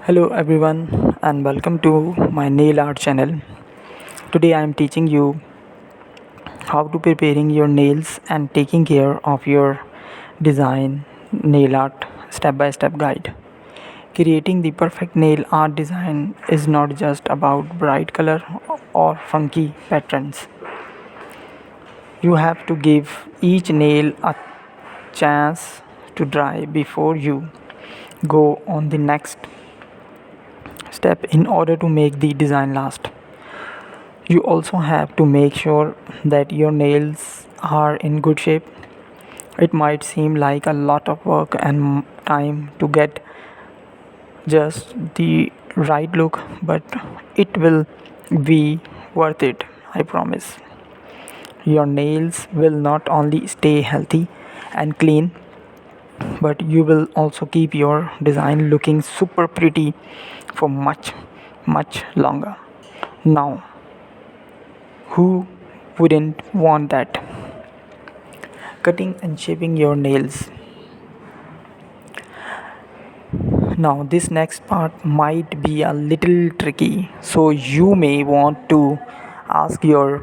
Hello everyone and welcome to my nail art channel. Today I am teaching you how to preparing your nails and taking care of your design nail art step by step guide. Creating the perfect nail art design is not just about bright color or funky patterns. You have to give each nail a chance to dry before you go on the next step in order to make the design last. You also have to make sure that your nails are in good shape. It might seem like a lot of work and time to get just the right look, but it will be worth it, I promise. Your nails will not only stay healthy and clean, but you will also keep your design looking super pretty for much longer. Now, who wouldn't want that? Cutting and shaping your nails. Now, this next part might be a little tricky, so you may want to ask your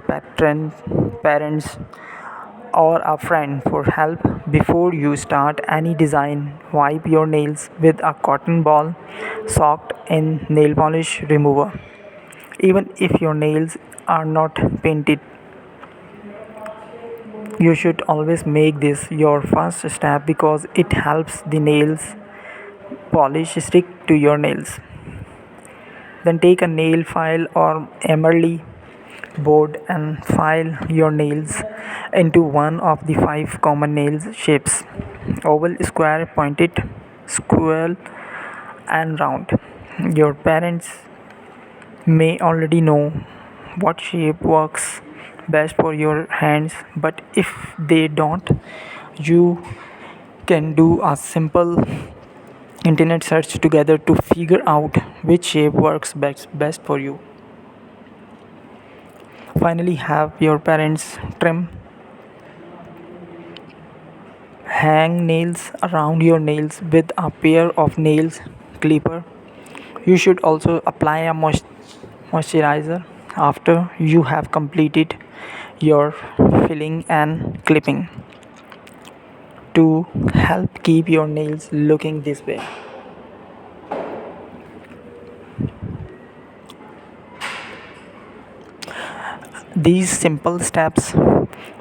parents, or a friend for help before you start any design. Wipe your nails with a cotton ball soaked in nail polish remover. Even if your nails are not painted, you should always make this your first step because it helps the nails polish stick to your nails. Then take a nail file or emery board and file your nails into one of the five common nail shapes: oval, square, pointed, square, and round. Your parents may already know what shape works best for your hands, but if they don't, you can do a simple internet search together to figure out which shape works best for you. Finally, have your parents trim hang nails around your nails with a pair of nails clipper. You should also apply a moisturizer after you have completed your filling and clipping to help keep your nails looking this way. These simple steps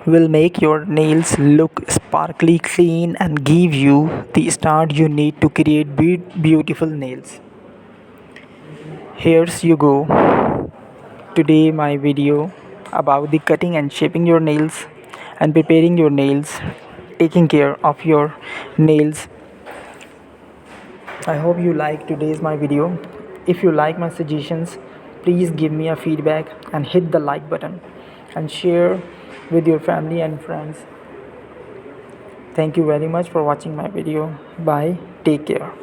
will make your nails look sparkly clean and give you the start you need to create beautiful nails. Here's you go. Today my video about the cutting and shaping your nails and preparing your nails, taking care of your nails. I hope you like today's my video. If you like my suggestions, please give me a feedback and hit the like button and share with your family and friends. Thank you very much for watching my video. Bye. Take care.